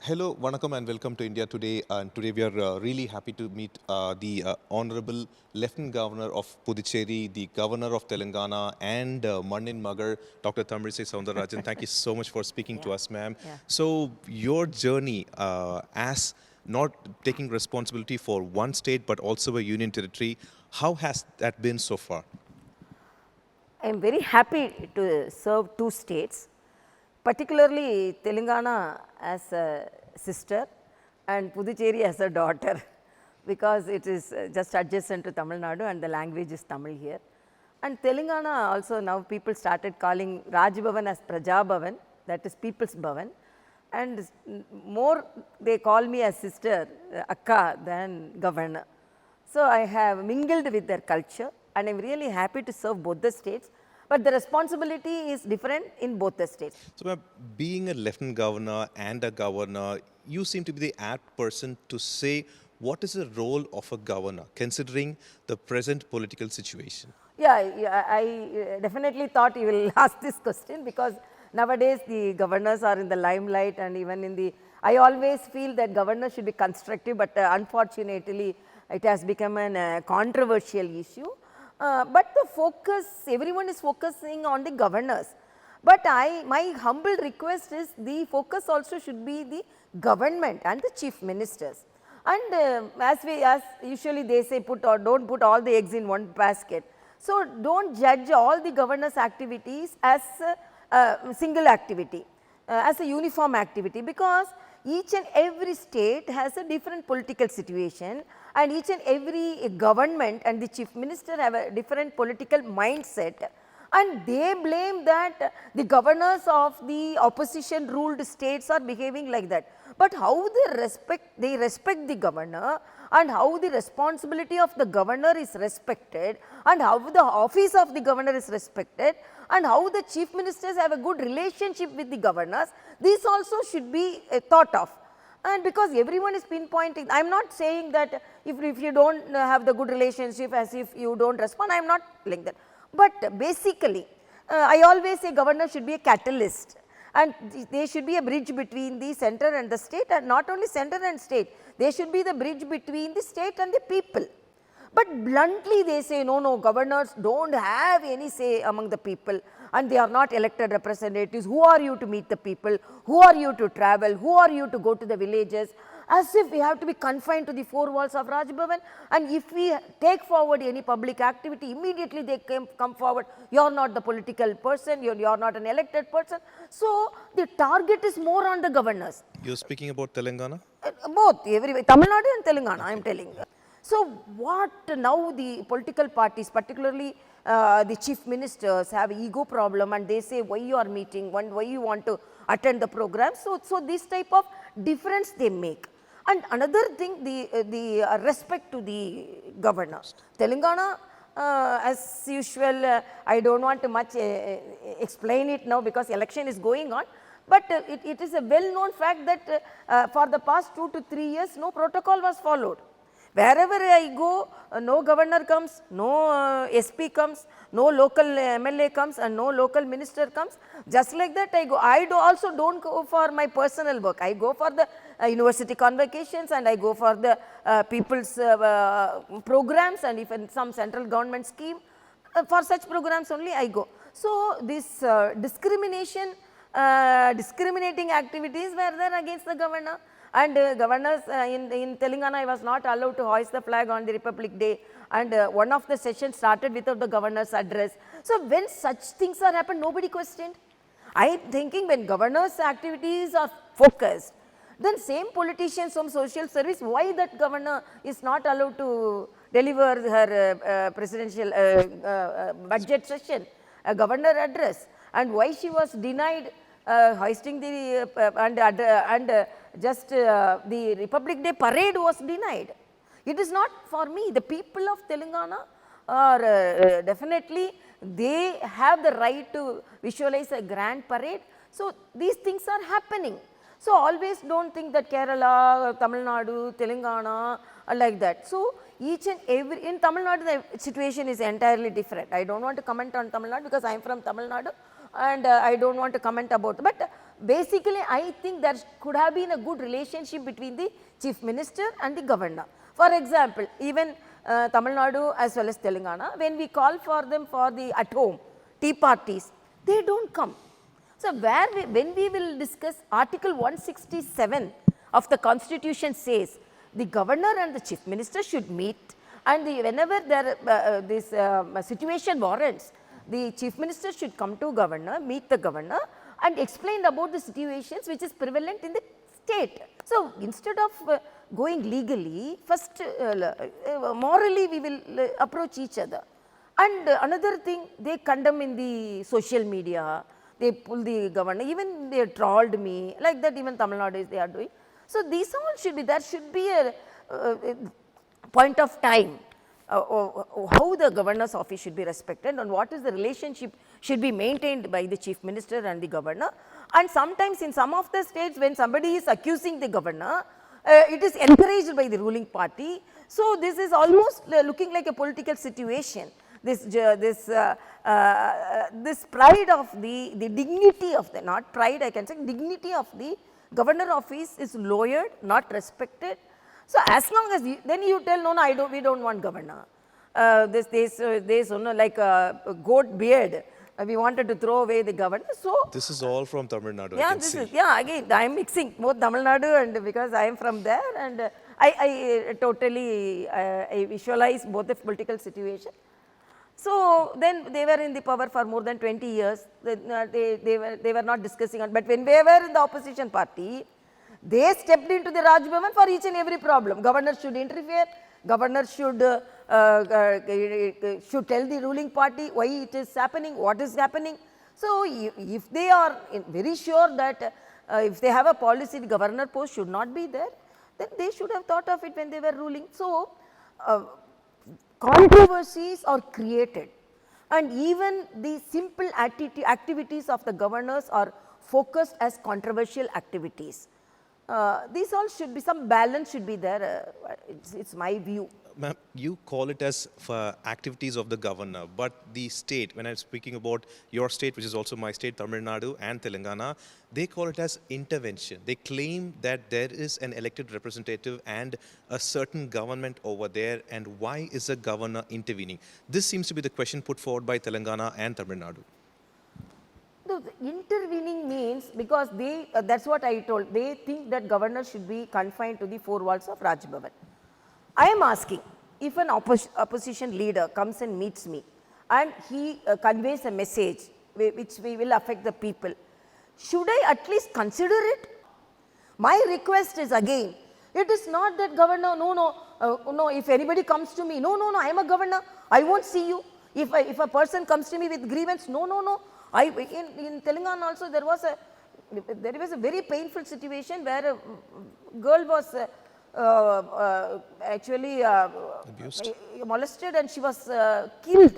Hello, Vanakkam and welcome to India Today. And today we are really happy to meet the Honorable Lieutenant Governor of Puducherry, the Governor of Telangana and Mannin Magar, Dr. Tamilisai Soundararajan. Thank you so much for speaking to us, ma'am. Yeah. So your journey as not taking responsibility for one state but also a union territory, how has that been so far? I am very happy to serve two states, particularly Telangana as a sister and Puducherry as a daughter, because it is just adjacent to Tamil Nadu and the language is Tamil here. And Telangana also now people started calling Raj Bhavan as Praja Bhavan, that is People's Bhavan. And more they call me as sister, Akka, than governor. So I have mingled with their culture and I am really happy to serve both the states, but the responsibility is different in both the states. So, ma'am, being a lieutenant governor and a governor, you seem to be the apt person to say what is the role of a governor, considering the present political situation. Yeah, I definitely thought you will ask this question because nowadays the governors are in the limelight and even in the, I always feel that governors should be constructive, but unfortunately it has become a controversial issue. But the focus, everyone is focusing on the governors. But my humble request is the focus also should be the government and the chief ministers. And as usually they say, don't put all the eggs in one basket. So don't judge all the governors' activities as a single activity, as a uniform activity, because each and every state has a different political situation and each and every government and the chief minister have a different political mindset, and they blame that the governors of the opposition ruled states are behaving like that. But how they respect the governor and how the responsibility of the governor is respected and how the office of the governor is respected and how the chief ministers have a good relationship with the governors, these also should be thought of. And because everyone is pinpointing, I am not saying that if you do not have the good relationship as if you do not respond, I am not like that. But basically, I always say governor should be a catalyst and they should be a bridge between the center and the state, and not only center and state, they should be the bridge between the state and the people. But bluntly they say no, governors do not have any say among the people and they are not elected representatives. Who are you to meet the people? Who are you to travel? Who are you to go to the villages? As if we have to be confined to the four walls of Raj Bhavan, and if we take forward any public activity, immediately they come forward, you are not the political person, you are not an elected person. So the target is more on the governors. You're speaking about Telangana? Both, everywhere, Tamil Nadu and Telangana, I am telling you. So what now the political parties, particularly the chief ministers, have ego problem and they say why you are meeting, why you want to attend the program. So this type of difference they make. And another thing, the respect to the governor. Telangana, as usual, I do not want to much explain it now because election is going on. But it is a well known fact that for the past 2 to 3 years, no protocol was followed. Wherever I go, no governor comes, no SP comes, no local MLA comes and no local minister comes. Just like that I go. I also do not go for my personal work. I go for the university convocations and I go for the people's programs and even some central government scheme. For such programs only I go. So this discrimination, discriminating activities were there against the governor. And governors in Telangana, I was not allowed to hoist the flag on the Republic Day, and one of the sessions started without the governor's address. So when such things are happened, nobody questioned. I am thinking when governors' activities are focused, then same politicians from social service, why that governor is not allowed to deliver her presidential budget session, a governor address, and why she was denied hoisting the the Republic Day parade was denied. It is not for me. The people of Telangana are definitely, they have the right to visualize a grand parade. So these things are happening. So always do not think that Kerala, Tamil Nadu, Telangana are like that. So each and every, in Tamil Nadu the situation is entirely different. I do not want to comment on Tamil Nadu because I am from Tamil Nadu and I do not want to comment about, but basically I think there could have been a good relationship between the chief minister and the governor. For example, even Tamil Nadu as well as Telangana, when we call for them for the at home tea parties, they don't come. So, when we will discuss Article 167 of the Constitution says the governor and the chief minister should meet, and whenever this situation warrants, the chief minister should come to governor, meet the governor and explain about the situations which is prevalent in the state. So, instead of going legally, first morally we will approach each other. And another thing, they condemn in the social media, they pull the governor, even they trolled me, like that even Tamil Nadu they are doing. So, these all should be, there should be a point of time how the governor's office should be respected and what is the relationship should be maintained by the chief minister and the governor. And sometimes in some of the states when somebody is accusing the governor, it is encouraged by the ruling party. So, this is almost looking like a political situation. This pride of the dignity of the, not pride I can say, dignity of the governor office is lowered, not respected. So, as long as then you tell no, we don't want governor. This like a goat beard, we wanted to throw away the governor. So, this is all from Tamil Nadu. Yeah, this is, yeah, again I am mixing both Tamil Nadu and because I am from there, and I totally I visualize both the political situation. So, then they were in the power for more than 20 years, they were not discussing on, but when they were in the opposition party, they stepped into the Raj Bhavan for each and every problem. Governor should interfere, governor should tell the ruling party why it is happening, what is happening. So, if they are very sure that if they have a policy the governor post should not be there, then they should have thought of it when they were ruling. So, controversies are created and even the simple activities of the governors are focused as controversial activities. These all should be, some balance should be there, it's my view. Ma'am, you call it as for activities of the governor, but the state, when I'm speaking about your state, which is also my state, Tamil Nadu and Telangana, they call it as intervention. They claim that there is an elected representative and a certain government over there, and why is the governor intervening? This seems to be the question put forward by Telangana and Tamil Nadu. No, intervening means, because they, that's what I told, they think that governor should be confined to the four walls of Raj Bhavan. I am asking, if an opposition leader comes and meets me and he conveys a message which will affect the people, should I at least consider it? My request is again, it is not that governor, no, if anybody comes to me, no, I am a governor, I won't see you. If a person comes to me with grievance, no. In Telangana also there was a very painful situation where a girl was actually abused, molested, and she was killed,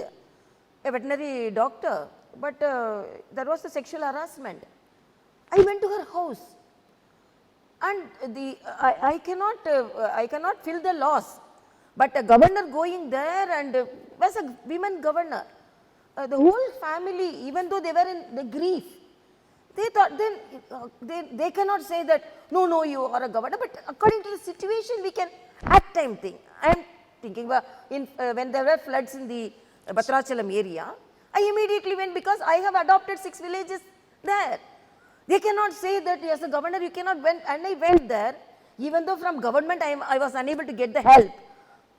a veterinary doctor, but there was a sexual harassment. I went to her house and I cannot feel the loss, but a governor going there and was a women governor. The whole family, even though they were in the grief, they thought then they cannot say that no, you are a governor, but according to the situation we can at time think. I am thinking when there were floods in the Bhadrachalam area, I immediately went because I have adopted 6 villages there. They cannot say that as a governor you cannot went, and I went there, even though from government I was unable to get the help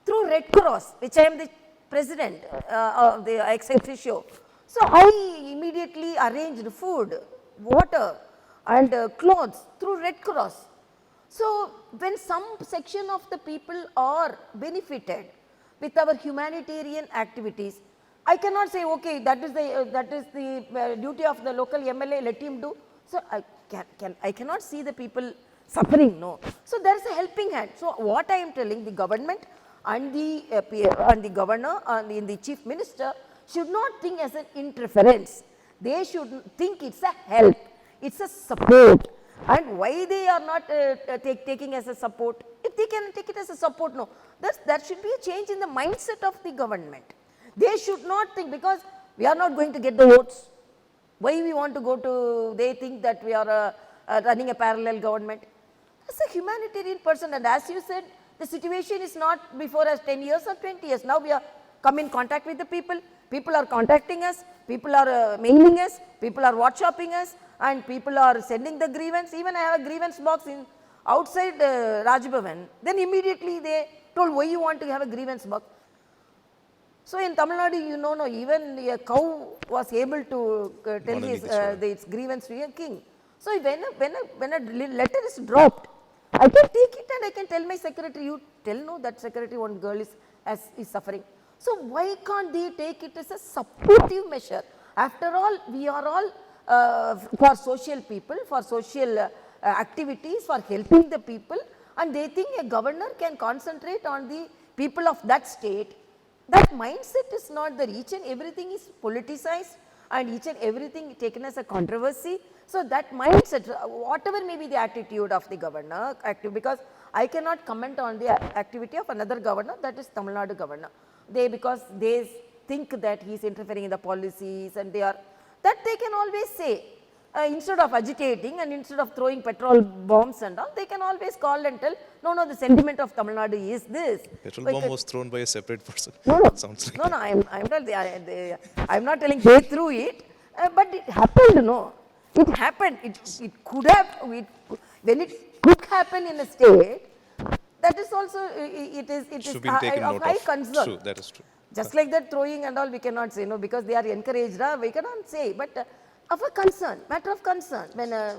through Red Cross, which I am the president of the ex officio. So, I immediately arranged food, water and clothes through Red Cross. So, when some section of the people are benefited with our humanitarian activities, I cannot say okay, that is the duty of the local MLA, let him do. So, I cannot see the people suffering, no. So, there is a helping hand. So, what I am telling, the government and the governor and the chief minister should not think as an interference. They should think it's a help, it's a support. And why they are not taking as a support? If they can take it as a support, no. That should be a change in the mindset of the government. They should not think, because we are not going to get the votes. Why we want to go to, they think that we are running a parallel government. As a humanitarian person, and as you said, the situation is not before us 10 years or 20 years. Now we are come in contact with the people, people are contacting us, people are mailing us, people are WhatsApping us, and people are sending the grievance. Even I have a grievance box in outside Raj Bhavan. Then immediately they told, why you want to have a grievance box? So in Tamil Nadu, you know, no, even a cow was able to tell its grievance to a king. So when a letter is dropped, I can take it and I can tell my secretary, you tell no, that secretary, one girl is suffering. So why can't they take it as a supportive measure? After all, we are all for social people, for social activities, for helping the people, and they think a governor can concentrate on the people of that state. That mindset is not there. Each and everything is politicized and each and everything taken as a controversy. So that mindset, whatever may be the attitude of the governor, because I cannot comment on the activity of another governor, that is Tamil Nadu governor. Because they think that he is interfering in the policies and that they can always say. Instead of agitating and instead of throwing petrol bombs and all, they can always call and tell, no, the sentiment of Tamil Nadu is this. Petrol bomb was thrown by a separate person. No, Sounds like no, I'm not telling they threw it, but it happened, no. It happened. It could have, when it could happen in a state, that is also, it is of high concern. True, that is true. Just like that throwing and all, we cannot say no, because they are encouraged, we cannot say, but of a concern, matter of concern, when a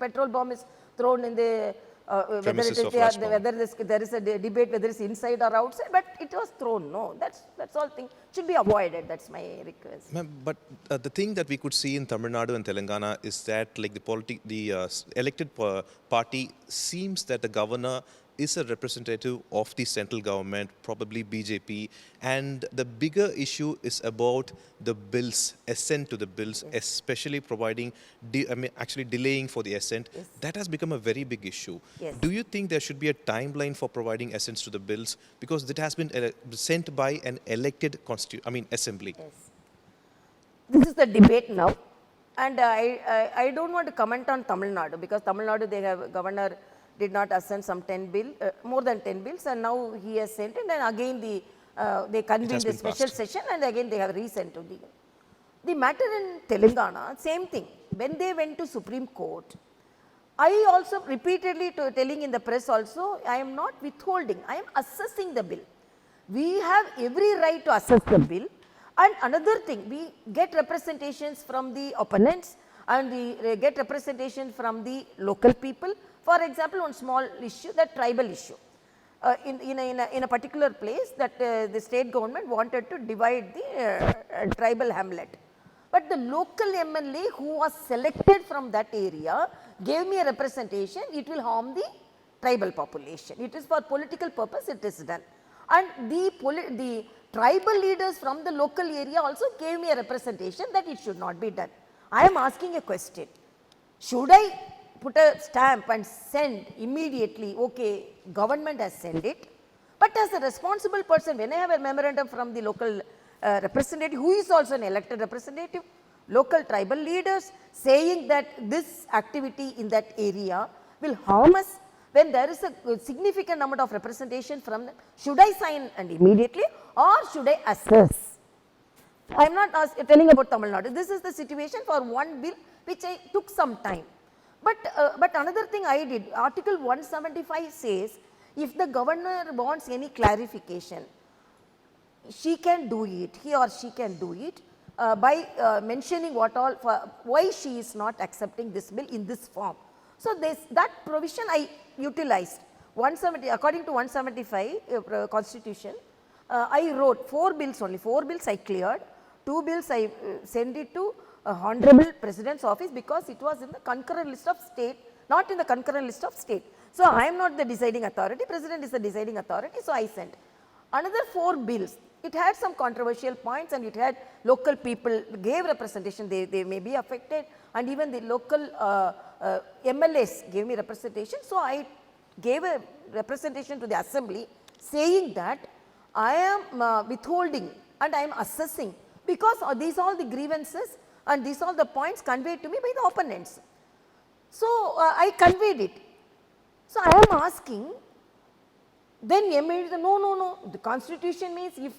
petrol bomb is thrown in the, whether there is a debate whether it's inside or outside, but it was thrown, no, that's all thing, should be avoided, that's my request. Ma'am, but the thing that we could see in Tamil Nadu and Telangana is that like the elected party seems that the governor is a representative of the central government, probably BJP, and the bigger issue is about the bills, assent to the bills, especially providing, actually delaying for the assent. That has become a very big issue. Do you think there should be a timeline for providing assents to the bills? Because it has been sent by an elected assembly. This is the debate now, and I don't want to comment on Tamil Nadu, because Tamil Nadu, they have governor did not assent some 10 bills, more than 10 bills, and now he has sent it, and again they convened a special session, and again they have resent to the matter in Telangana, same thing. When they went to Supreme Court, I also repeatedly telling in the press also, I am not withholding, I am assessing the bill. We have every right to assess the bill, and another thing, we get representations from the opponents, and we get representation from the local people. For example, one small issue, that tribal issue. In a particular place, that the state government wanted to divide the tribal hamlet. But the local MLA who was selected from that area gave me a representation, it will harm the tribal population. It is for political purpose, it is done. And the tribal leaders from the local area also gave me a representation that it should not be done. I am asking a question. Should I put a stamp and send immediately, okay, government has sent it, but as a responsible person, when I have a memorandum from the local representative, who is also an elected representative, local tribal leaders, saying that this activity in that area will harm us, when there is a significant amount of representation from them, should I sign and immediately, or should I assess? I am not telling about Tamil Nadu. This is the situation for one bill which I took some time. But another thing I did, Article 175 says, if the governor wants any clarification, she can do it, he or she can do it by mentioning why she is not accepting this bill in this form. So that provision I utilized. 170, according to 175 Constitution, I wrote 4 bills only, 4 bills I cleared, 2 bills I sent it to Honorable President's office, because it was in the concurrent list of state, not in the concurrent list of state. So I am not the deciding authority, President is the deciding authority, so I sent. Another 4 bills, it had some controversial points, and it had local people gave representation, they may be affected, and even the local MLAs gave me representation. So I gave a representation to the assembly saying that I am withholding and I am assessing, because these all the grievances and these are the points conveyed to me by the opponents. So, I conveyed it. So, I am asking, then immediately, no, the constitution means if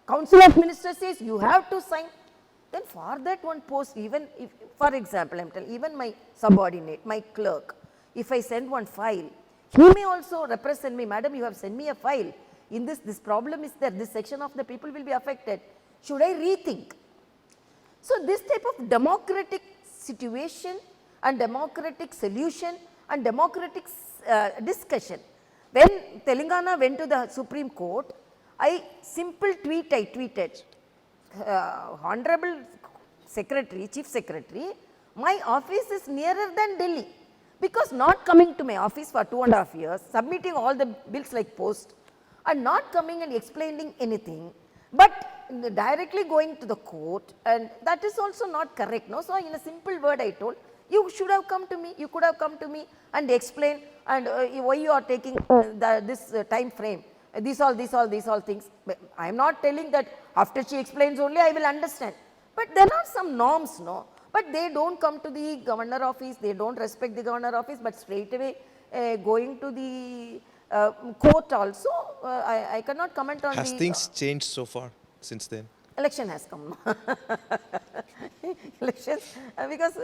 council of ministers says you have to sign, then for that one post, even if, for example, I am telling, even my subordinate, my clerk, if I send one file, he may also represent me, madam, you have sent me a file, in this problem is there, this section of the people will be affected, should I rethink? So, this type of democratic situation and democratic solution and democratic discussion, when Telangana went to the Supreme Court, I tweeted, Honorable Secretary, Chief Secretary, my office is nearer than Delhi, because not coming to my office for 2.5 years, submitting all the bills like post and not coming and explaining anything, but directly going to the court, and that is also not correct. No? So, in a simple word I told, you should have come to me, you could have come to me and explain, and why you are taking this time frame, these all things. I am not telling that after she explains only I will understand, but there are some norms, no? But they do not come to the governor office, they do not respect the governor office, but straight away going to the court also. I cannot comment on Has things changed so far since then? Election has come. Elections, because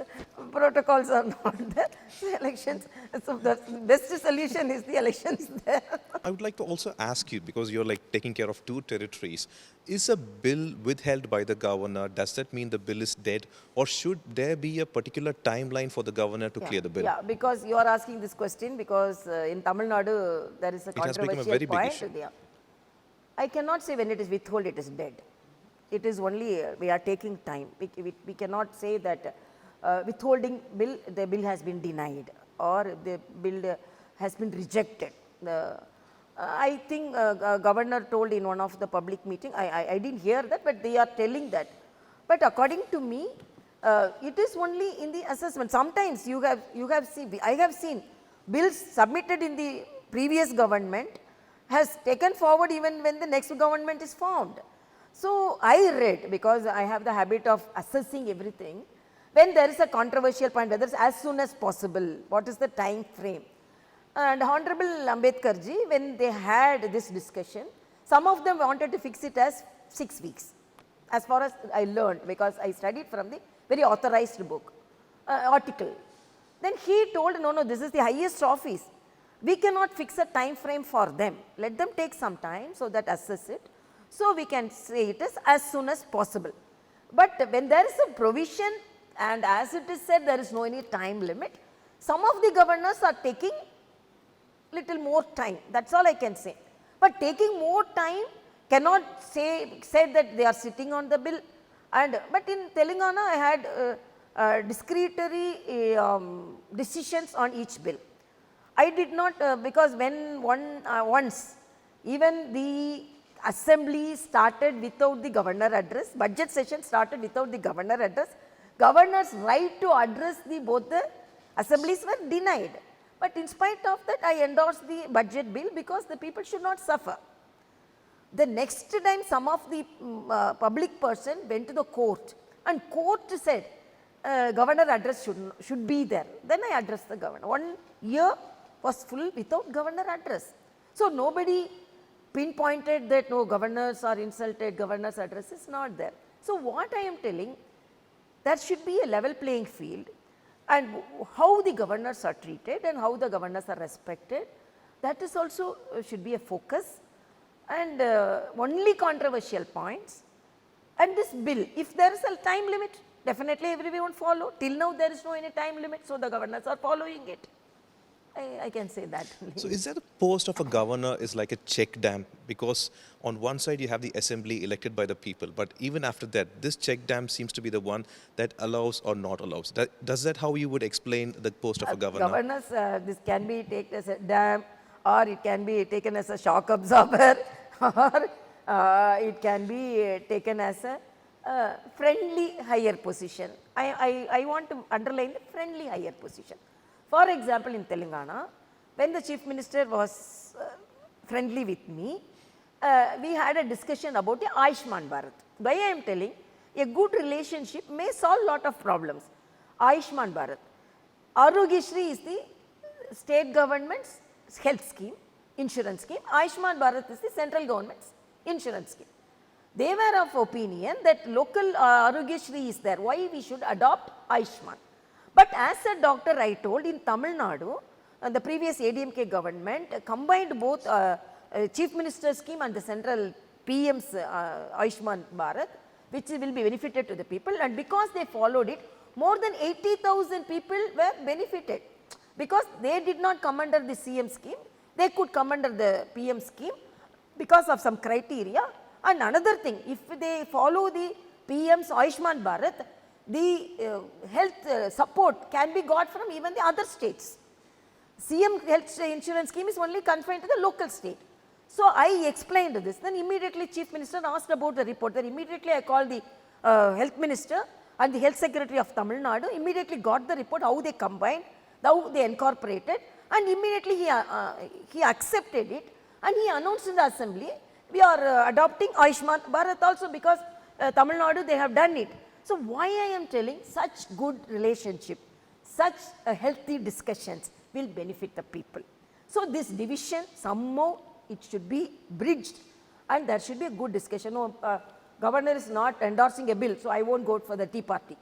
protocols are not there. So elections, so the best solution is the elections there. I would like to also ask you, because you're like taking care of 2 territories, is a bill withheld by the governor? Does that mean the bill is dead, or should there be a particular timeline for the governor to clear the bill? Yeah, because you are asking this question because in Tamil Nadu there is a controversial very big point. issue. Yeah. I cannot say when it is withheld, it is dead. It is only, we are taking time. We cannot say that withholding bill, the bill has been denied or the bill has been rejected. I think governor told in one of the public meeting, I didn't hear that, but they are telling that. But according to me, it is only in the assessment. Sometimes you have seen, I have seen bills submitted in the previous government has taken forward even when the next government is formed. So, I read, because I have the habit of assessing everything, when there is a controversial point, whether it is as soon as possible, what is the time frame. And Honorable Ambedkar ji, when they had this discussion, some of them wanted to fix it as 6 weeks, as far as I learned, because I studied from the very authorized book, article. Then he told, no, this is the highest office. We cannot fix a time frame for them. Let them take some time so that assess it. So, we can say it is as soon as possible. But when there is a provision and as it is said there is no any time limit, some of the governors are taking little more time, that is all I can say. But taking more time cannot say that they are sitting on the bill. And but in Telangana I had discretionary decisions on each bill. I did not because when once even the assembly started without the governor address, budget session started without the governor address, governor's right to address both the assemblies were denied. But in spite of that, I endorsed the budget bill because the people should not suffer. The next time some of the public person went to the court and court said governor address should be there. Then I addressed the governor. 1 year was full without governor address. So, nobody pinpointed that no, governors are insulted, governor's address is not there. So, what I am telling, there should be a level playing field, and how the governors are treated and how the governors are respected, that is also should be a focus. And only controversial points, and this bill, if there is a time limit, definitely everyone follow. Till now there is no any time limit, so the governors are following it. I can say that. So is that the post of a governor is like a check dam? Because on one side you have the assembly elected by the people, but even after that, this check dam seems to be the one that allows or not allows. Does that how you would explain the post of a governor? Governors, this can be taken as a dam, or it can be taken as a shock absorber, or it can be taken as a friendly higher position. I want to underline the friendly higher position. For example, in Telangana, when the Chief Minister was friendly with me, we had a discussion about the Ayushman Bharat. Why I am telling, a good relationship may solve lot of problems. Ayushman Bharat. Arogyashri is the state government's health scheme, insurance scheme. Ayushman Bharat is the central government's insurance scheme. They were of opinion that local Arogyashri is there, why we should adopt Ayushman. But as a doctor I told, in Tamil Nadu, the previous ADMK government combined both Chief Minister's scheme and the central PM's Ayushman Bharat, which will be benefited to the people, and because they followed it, more than 80,000 people were benefited. Because they did not come under the CM scheme, they could come under the PM scheme because of some criteria. And another thing, if they follow the PM's Ayushman Bharat, the health support can be got from even the other states. CM health insurance scheme is only confined to the local state. So I explained this, then immediately Chief Minister asked about the report, then immediately I called the Health Minister and the Health Secretary of Tamil Nadu, immediately got the report how they combined, how they incorporated, and immediately he accepted it, and he announced in the assembly, we are adopting Ayushman Bharat also, because Tamil Nadu they have done it. So why I am telling, such good relationship, such healthy discussions will benefit the people. So this division somehow it should be bridged, and there should be a good discussion. No, governor is not endorsing a bill, so I won't vote for the Tea Party.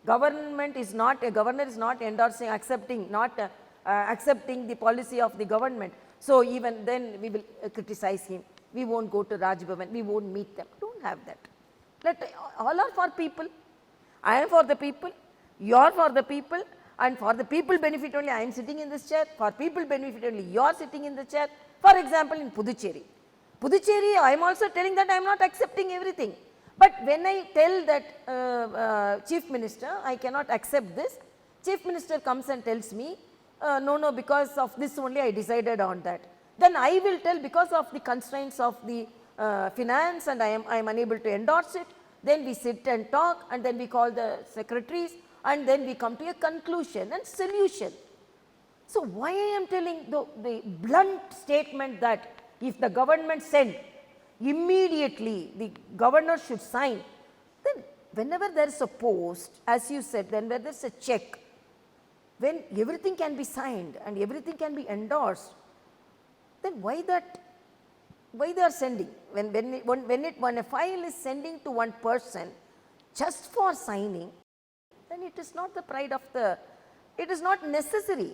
Governor is not endorsing, accepting the policy of the government. So even then we will criticize him. We won't go to Raj Bhavan, we won't meet them. Don't have that. All are for people. I am for the people, you are for the people, and for the people benefit only I am sitting in this chair, for people benefit only you are sitting in the chair. For example, in Puducherry, I am also telling that I am not accepting everything. But when I tell that Chief Minister, I cannot accept this, Chief Minister comes and tells me, no, because of this only I decided on that. Then I will tell, because of the constraints of the finance and I am unable to endorse it. Then we sit and talk, and then we call the secretaries, and then we come to a conclusion and solution. So why I am telling the blunt statement that if the government send, immediately the governor should sign, then whenever there is a post, as you said, then where there is a check, when everything can be signed and everything can be endorsed, then why they are sending? When a file is sending to one person just for signing, then it is not the pride of it is not necessary.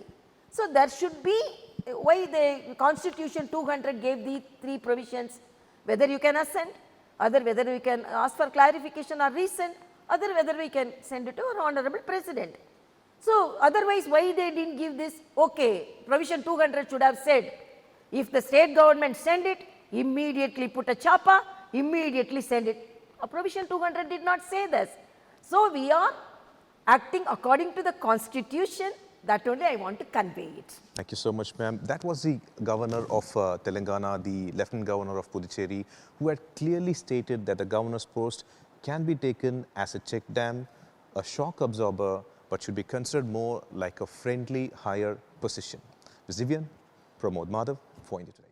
So there should be, why the Constitution 200 gave the 3 provisions, whether you can assent, whether you can ask for clarification or rescind, whether we can send it to our Honorable President. So otherwise why they didn't give this? Okay, provision 200 should have said, if the state government send it, immediately put a chapa, immediately send it. Provision 200 did not say this. So we are acting according to the Constitution. That only I want to convey it. Thank you so much, ma'am. That was the governor of Telangana, the Lieutenant Governor of Puducherry, who had clearly stated that the governor's post can be taken as a check dam, a shock absorber, but should be considered more like a friendly higher position. Ms. Divyan, Pramod Madhav for India Today.